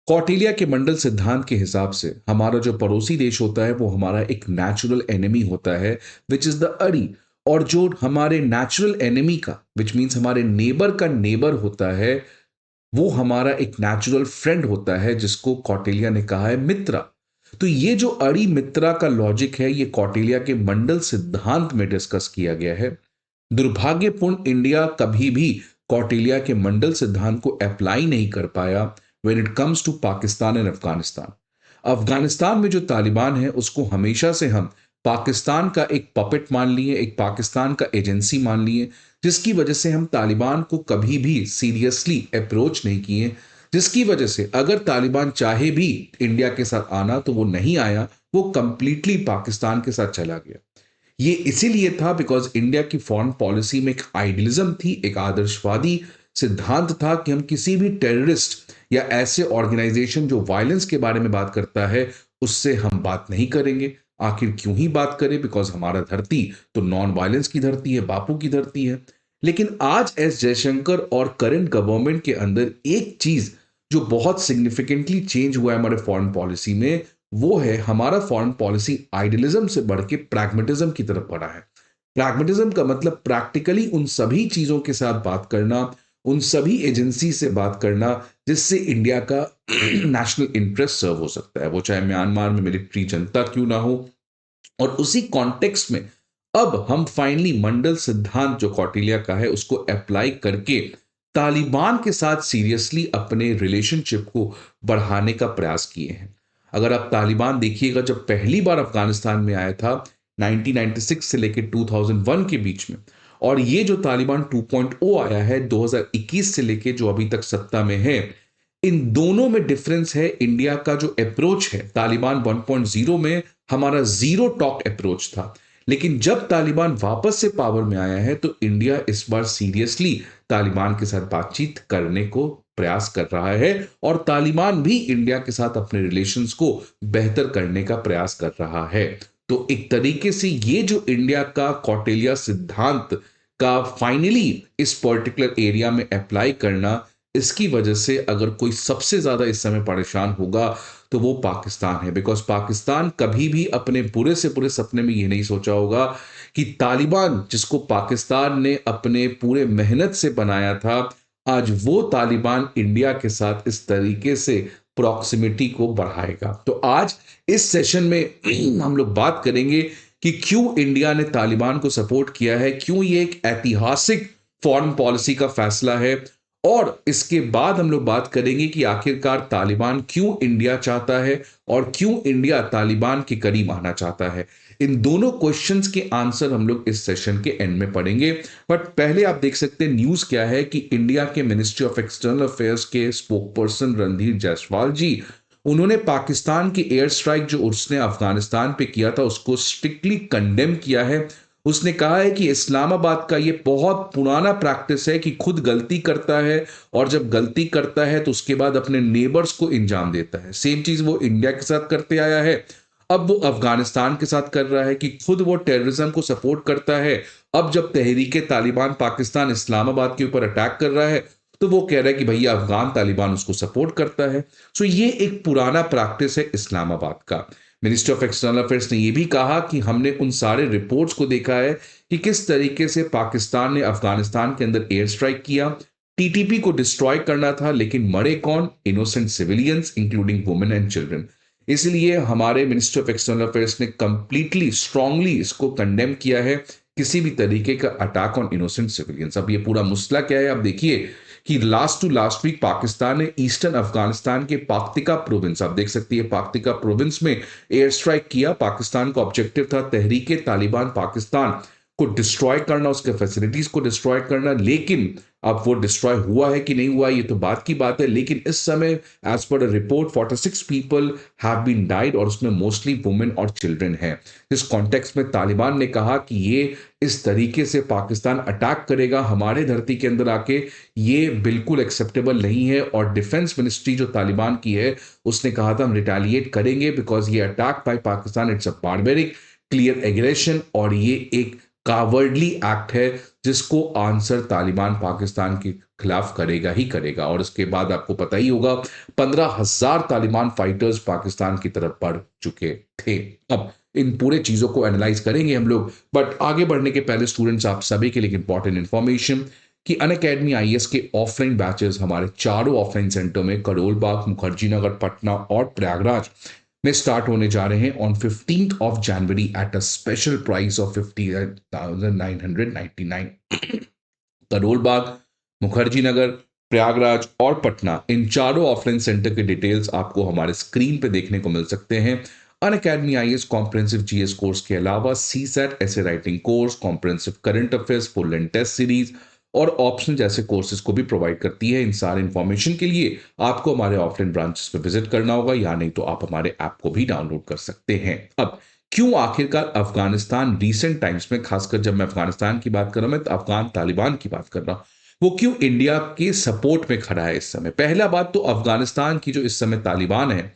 कौटिल्य के मंडल सिद्धांत के हिसाब से हमारा जो पड़ोसी देश होता है वो हमारा एक नेचुरल एनिमी होता है, विच इज द अड़ी। और जो हमारे नेचुरल एनिमी का, विच मीन्स हमारे नेबर का नेबर होता है, वो हमारा एक नेचुरल फ्रेंड होता है, जिसको कौटिल्य ने कहा है मित्रा। तो ये जो अड़ी मित्रा का लॉजिक है, ये कौटिल्य के मंडल सिद्धांत में डिस्कस किया गया है। दुर्भाग्यपूर्ण इंडिया कभी भी कौटिल्य के मंडल सिद्धांत को अप्लाई नहीं कर पाया when it comes to Pakistan and Afghanistan. Afghanistan में जो तालिबान है उसको हमेशा से हम पाकिस्तान का एक पपेट मान लिए, एक पाकिस्तान का एजेंसी मान लिए, जिसकी वजह से हम तालिबान को कभी भी सीरियसली अप्रोच नहीं किए, जिसकी वजह से अगर तालिबान चाहे भी इंडिया के साथ आना तो वो नहीं आया, वो कंप्लीटली पाकिस्तान के साथ चला गया। ये इसीलिए था बिकॉज इंडिया की फॉरेन पॉलिसी में एक आइडियलिज्म थी, एक आदर्शवादी सिद्धांत था कि हम किसी भी टेररिस्ट या ऐसे ऑर्गेनाइजेशन जो वायलेंस के बारे में बात करता है उससे हम बात नहीं करेंगे। आखिर क्यों ही बात करें, बिकॉज हमारा धरती तो नॉन वायलेंस की धरती है, बापू की धरती है। लेकिन आज एस जयशंकर और करंट गवर्नमेंट के अंदर एक चीज जो बहुत सिग्निफिकेंटली चेंज हुआ है हमारे फॉरेन पॉलिसी में, वो है हमारा फॉरेन पॉलिसी आइडियलिज्म से बढ़ के प्रैग्मेटिज्म की तरफ बढ़ा है। प्रैग्मेटिज्म का मतलब प्रैक्टिकली उन सभी चीजों के साथ बात करना, उन सभी एजेंसी से बात करना जिससे इंडिया का नेशनल इंटरेस्ट सर्व हो सकता है, वो चाहे म्यांमार में मिलिट्री जनता क्यों ना हो। और उसी कॉन्टेक्स्ट में अब हम फाइनली मंडल सिद्धांत जो कौटिल्य का है उसको अप्लाई करके तालिबान के साथ सीरियसली अपने रिलेशनशिप को बढ़ाने का प्रयास किए हैं। अगर आप तालिबान देखिएगा, जब पहली बार अफगानिस्तान में आया था 1996 से लेकर 2001 के बीच में, और ये जो तालिबान 2.0 आया है 2021 से लेकर जो अभी तक सत्ता में है, इन दोनों में डिफरेंस है। इंडिया का जो अप्रोच है तालिबान 1.0 में हमारा जीरो टॉक अप्रोच था, लेकिन जब तालिबान वापस से पावर में आया है तो इंडिया इस बार सीरियसली तालिबान के साथ बातचीत करने को प्रयास कर रहा है, और तालिबान भी इंडिया के साथ अपने रिलेशंस को बेहतर करने का प्रयास कर रहा है। तो एक तरीके से ये जो इंडिया का कौटिल्य सिद्धांत का फाइनली इस पर्टिकुलर एरिया में अप्लाई करना, इसकी वजह से अगर कोई सबसे ज्यादा इस समय परेशान होगा तो वो पाकिस्तान है। बिकॉज पाकिस्तान कभी भी अपने बुरे से बुरे सपने में ये नहीं सोचा होगा कि तालिबान, जिसको पाकिस्तान ने अपने पूरे मेहनत से बनाया था, आज वो तालिबान इंडिया के साथ इस तरीके से प्रॉक्सिमिटी को बढ़ाएगा। तो आज इस सेशन में हम लोग बात करेंगे कि क्यों इंडिया ने तालिबान को सपोर्ट किया है, क्यों ये एक ऐतिहासिक फॉरेन पॉलिसी का फैसला है, और इसके बाद हम लोग बात करेंगे कि आखिरकार तालिबान क्यों इंडिया चाहता है और क्यों इंडिया तालिबान के करीब आना चाहता है। इन दोनों क्वेश्चंस के आंसर हम लोग इस सेशन के एंड में पढ़ेंगे। बट पहले आप देख सकते हैं न्यूज क्या है कि इंडिया के मिनिस्ट्री ऑफ एक्सटर्नल अफेयर्स के स्पोकपर्सन रणधीर जायसवाल जी, उन्होंने पाकिस्तान की एयर स्ट्राइक जो उसने अफगानिस्तान पे किया था उसको स्ट्रिक्टली कंडेम किया है। उसने कहा है कि इस्लामाबाद का ये बहुत पुराना प्रैक्टिस है कि खुद गलती करता है, और जब गलती करता है तो उसके बाद अपने नेबर्स को इंजाम देता है। सेम चीज वो इंडिया के साथ करते आया है, अब वो अफगानिस्तान के साथ कर रहा है कि खुद वो टेररिज्म को सपोर्ट करता है। अब जब तहरीके तालिबान पाकिस्तान इस्लामाबाद के ऊपर अटैक कर रहा है तो वो कह रहा है कि भैया अफगान तालिबान उसको सपोर्ट करता है। सो ये एक पुराना प्रैक्टिस है इस्लामाबाद का। मिनिस्ट्री ऑफ एक्सटर्नल अफेयर्स ने यह भी कहा कि हमने उन सारे रिपोर्ट्स को देखा है कि किस तरीके से पाकिस्तान ने अफगानिस्तान के अंदर एयर स्ट्राइक किया। टीटीपी को डिस्ट्रॉय करना था, लेकिन मरे कौन? Innocent civilians including women and children. इसलिए हमारे मिनिस्ट्री ऑफ एक्सटर्नल अफेयर्स ने कंप्लीटली स्ट्रांगली इसको कंडेम किया है, किसी भी तरीके का अटैक ऑन इनोसेंट सिविलियंस। अब ये पूरा मसला क्या है, आप देखिए कि लास्ट वीक पाकिस्तान ने ईस्टर्न अफगानिस्तान के पाक्तिका प्रोविंस, आप देख सकती है पाक्तिका प्रोविंस में एयर स्ट्राइक किया। पाकिस्तान का ऑब्जेक्टिव था तहरीके तालिबान पाकिस्तान को डिस्ट्रॉय करना, उसके फैसिलिटीज को डिस्ट्रॉय करना। लेकिन अब वो डिस्ट्रॉय हुआ है कि नहीं हुआ ये तो बात की बात है, लेकिन इस समय as per a report 46 people have been died, और उसमें मोस्टली वुमेन और चिल्ड्रन हैं। इस कॉन्टेक्स्ट में तालिबान ने कहा कि ये इस तरीके से पाकिस्तान अटैक करेगा हमारे धरती के अंदर आके, ये बिल्कुल एक्सेप्टेबल नहीं है। और डिफेंस मिनिस्ट्री जो तालिबान की है उसने कहा था हम रिटेलिएट करेंगे बिकॉज ये attack by Pakistan it's a barbaric clear aggression, और ये एक कावर्डली एक्ट है जिसको आंसर तालिबान पाकिस्तान की खिलाफ करेगा ही करेगा। और उसके बाद आपको पता ही होगा 15,000 तालिबान फाइटर्स पाकिस्तान की तरफ बढ़ चुके थे। अब इन पूरे चीजों को एनालाइज करेंगे हम लोग, बट आगे बढ़ने के पहले स्टूडेंट्स आप सभी के लिए इंपॉर्टेंट इंफॉर्मेशन कि अनअकैडमी आईएएस के ऑफलाइन बैचेस हमारे चारों ऑफलाइन सेंटर में करोल बाग, मुखर्जी नगर, पटना और प्रयागराज में स्टार्ट होने जा रहे हैं on 15th of January at a special price of 58,999। Karol Bagh, Mukherjee Nagar, Prayagraj और पटना, इन चारों ऑफलाइन सेंटर के डिटेल्स आपको हमारे स्क्रीन पे देखने को मिल सकते हैं। Unacademy IAS comprehensive GS course के अलावा सीसैट ऐसे writing course, comprehensive current affairs, full and test series और ऑप्शनल जैसे कोर्सेज को भी प्रोवाइड करती है। इन सारे इंफॉर्मेशन के लिए आपको हमारे ऑफलाइन ब्रांचेस पे विजिट करना होगा, या नहीं तो आप हमारे ऐप को भी डाउनलोड कर सकते हैं। अब क्यों आखिरकार अफगानिस्तान रिसेंट टाइम्स में, खासकर जब मैं अफगानिस्तान की बात कर रहा हूं, मैं तो अफगान तालिबान की बात कर रहा हूं, वो क्यों इंडिया के सपोर्ट में खड़ा है इस समय। पहला बात तो अफगानिस्तान की जो इस समय तालिबान है,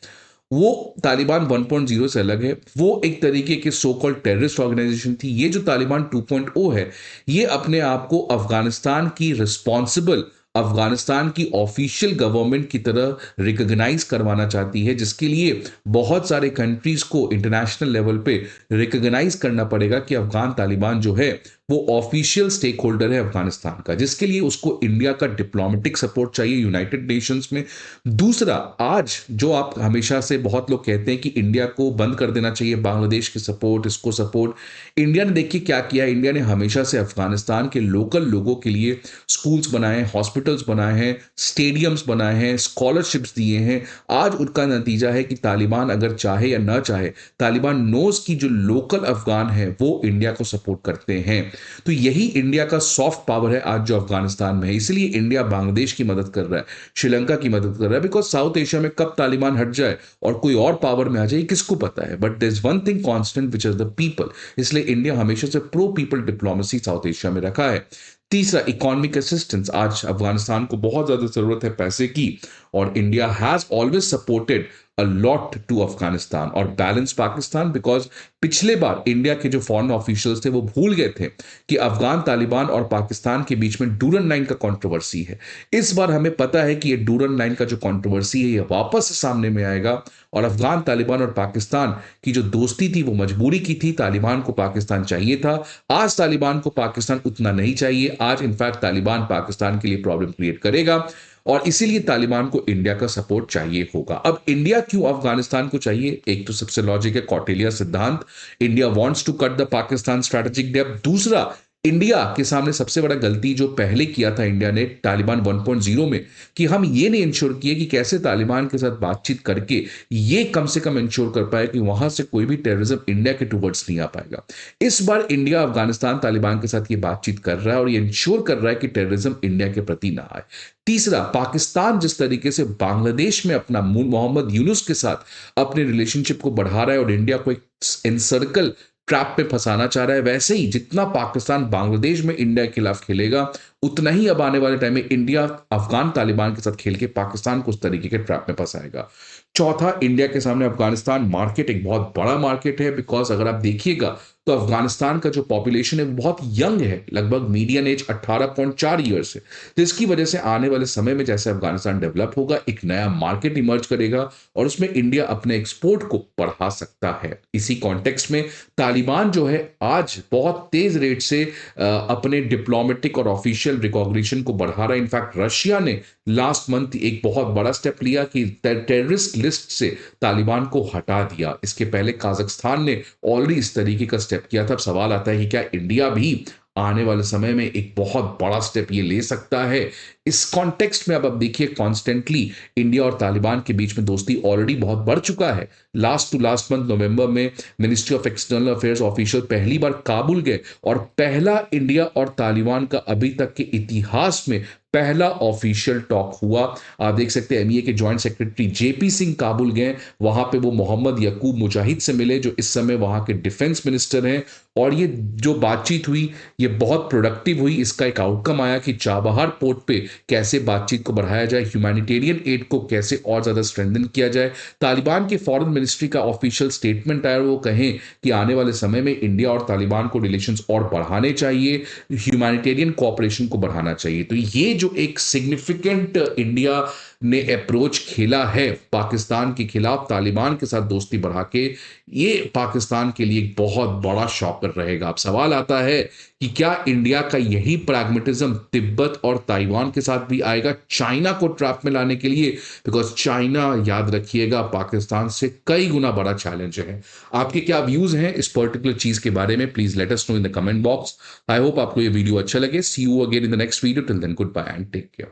वो तालिबान 1.0 से अलग है। वो एक तरीके की सो कॉल्ड टेररिस्ट ऑर्गेनाइजेशन थी। ये जो तालिबान 2.0 है, ये अपने आप को अफगानिस्तान की रिस्पॉन्सिबल, अफगानिस्तान की ऑफिशियल गवर्नमेंट की तरह रिकॉग्नाइज करवाना चाहती है, जिसके लिए बहुत सारे कंट्रीज को इंटरनेशनल लेवल पे रिकॉग्नाइज करना पड़ेगा कि अफगान तालिबान जो है वो ऑफिशियल स्टेक होल्डर है अफगानिस्तान का, जिसके लिए उसको इंडिया का डिप्लोमेटिक सपोर्ट चाहिए यूनाइटेड नेशंस में। दूसरा, आज जो आप हमेशा से बहुत लोग कहते हैं कि इंडिया को बंद कर देना चाहिए बांग्लादेश के सपोर्ट, इसको सपोर्ट, इंडिया ने देखिए क्या किया। इंडिया ने हमेशा से अफगानिस्तान के लोकल लोगों के लिए स्कूल्स बनाए, हॉस्पिटल्स बनाए हैं, स्टेडियम्स बनाए हैं, स्कॉलरशिप्स दिए हैं। आज उनका नतीजा है कि तालिबान अगर चाहे या ना चाहे, तालिबान नोज की जो लोकल अफगान है वो इंडिया को सपोर्ट करते हैं। तो यही इंडिया का सॉफ्ट पावर है आज जो अफगानिस्तान में है। इसलिए इंडिया बांग्लादेश की मदद कर रहा है, श्रीलंका की मदद कर रहा है, बिकॉज साउथ एशिया में कब तालिबान हट जाए और कोई और पावर में आ जाए किसको पता है। But there is one thing constant which is the people. इसलिए इंडिया हमेशा से pro people diplomacy South Asia में रखा है। तीसरा, इकोनॉमिक असिस्टेंस। आज अफगानिस्तान को बहुत ज्यादा जरूरत है पैसे की, और India has always supported a lot to Afghanistan और बैलेंस पाकिस्तान, बिकॉज पिछले बार इंडिया के जो फॉरेन ऑफिशियल्स थे वो भूल गए थे कि अफगान तालिबान और पाकिस्तान के बीच में डूरन लाइन का कंट्रोवर्सी है। इस बार हमें पता है कि ये डूरन लाइन का जो कंट्रोवर्सी है ये वापस सामने में आएगा, और अफगान तालिबान और पाकिस्तान की जो दोस्ती थी वो मजबूरी की थी। तालिबान को पाकिस्तान चाहिए था, आज तालिबान को पाकिस्तान उतना नहीं चाहिए। आज इनफैक्ट तालिबान पाकिस्तान के लिए प्रॉब्लम क्रिएट करेगा, और इसीलिए तालिबान को इंडिया का सपोर्ट चाहिए होगा। अब इंडिया क्यों अफगानिस्तान को चाहिए? एक तो सबसे लॉजिक है कौटिल्य सिद्धांत, India wants to cut the Pakistan strategic depth. दूसरा, इंडिया के सामने सबसे बड़ा गलती जो पहले किया था इंडिया ने तालिबान 1.0 में, कि हम ये नहीं इंश्योर किए कि कैसे तालिबान के साथ बातचीत करके ये कम से कम इंश्योर कर पाए कि वहां से कोई भी टेररिज्म इंडिया के टूवर्ड्स नहीं आ पाएगा। इस बार इंडिया अफगानिस्तान तालिबान के साथ ये बातचीत कर रहा है और ये इंश्योर कर रहा है कि टेररिज्म इंडिया के प्रति ना आए। तीसरा, पाकिस्तान जिस तरीके से बांग्लादेश में अपना मोहम्मद यूनुस के साथ अपने रिलेशनशिप को बढ़ा रहा है और इंडिया को एक एनसर्कल ट्रैप पे फंसाना चाह रहा है, वैसे ही जितना पाकिस्तान बांग्लादेश में इंडिया के खिलाफ खेलेगा, उतना ही अब आने वाले टाइम में इंडिया अफगान तालिबान के साथ खेल के पाकिस्तान को उस तरीके के ट्रैप में फंसाएगा। चौथा, इंडिया के सामने अफगानिस्तान मार्केट एक बहुत बड़ा मार्केट है, बिकॉज अगर आप देखिएगा तो अफगानिस्तान का जो पॉपुलेशन है वो बहुत यंग है, लगभग मीडियन एज 18.4 ईयर्स है। तो इसकी वजह से आने वाले समय में जैसे अफगानिस्तान डेवलप होगा, एक नया मार्केट इमर्ज करेगा और उसमें इंडिया अपने एक्सपोर्ट को बढ़ा सकता है। इसी कॉन्टेक्स्ट में तालिबान जो है आज बहुत तेज रेट से अपने डिप्लोमेटिक और ऑफिशियल रिकॉग्निशन को बढ़ा रहा है। इनफैक्ट रशिया ने लास्ट मंथ एक बहुत बड़ा स्टेप लिया कि टेररिस्ट लिस्ट से तालिबान को हटा दिया। इसके पहले काजाख्स्तान ने ऑलरेडी इस तरीके का स्टेप किया था। अब सवाल आता है कि क्या इंडिया भी आने वाले समय में एक बहुत बड़ा स्टेप ये ले सकता है? इस कॉन्टेक्स्ट में अब देखिए कॉन्स्टेंटली इंडिया और तालिबान के बीच में दोस्ती ऑलरेडी बहुत बढ़ चुका है। लास्ट मंथ नवंबर में ministry of external affairs official पहली बार काबुल गए और पहला इंडिया और तालिबान का अभी तक के इतिहास में पहला ऑफिशियल टॉक हुआ। आप देख सकते हैं एमईए के joint secretary JP Singh Kabul गए, वहां पे वो मोहम्मद यकूब मुजाहिद से मिले जो इस समय वहां के डिफेंस मिनिस्टर हैं, और ये जो बातचीत हुई ये बहुत प्रोडक्टिव हुई। इसका एक आउटकम आया कि चाबहार पोर्ट पे कैसे बातचीत को बढ़ाया जाए, ह्यूमैनिटेरियन एड को कैसे और ज़्यादा स्ट्रेंथन किया जाए। तालिबान के फॉरेन मिनिस्ट्री का ऑफिशियल स्टेटमेंट आया, वो कहें कि आने वाले समय में इंडिया और तालिबान को रिलेशंस और बढ़ाने चाहिए, ह्यूमैनिटेरियन कोऑपरेशन को बढ़ाना चाहिए। तो ये जो एक सिग्निफिकेंट इंडिया ने अप्रोच खेला है पाकिस्तान के खिलाफ तालिबान के साथ दोस्ती बढ़ा के, ये पाकिस्तान के लिए एक बहुत बड़ा शॉकर रहेगा। अब सवाल आता है कि क्या इंडिया का यही प्रैग्मेटिज्म तिब्बत और ताइवान के साथ भी आएगा चाइना को ट्रैप में लाने के लिए? बिकॉज चाइना, याद रखिएगा, पाकिस्तान से कई गुना बड़ा चैलेंज है। आपके क्या व्यूज हैं इस पर्टिकुलर चीज के बारे में? Please let us know in the comment box. I hope आपको ये वीडियो अच्छा लगे। See you again in the next video. Till then, good bye and take care.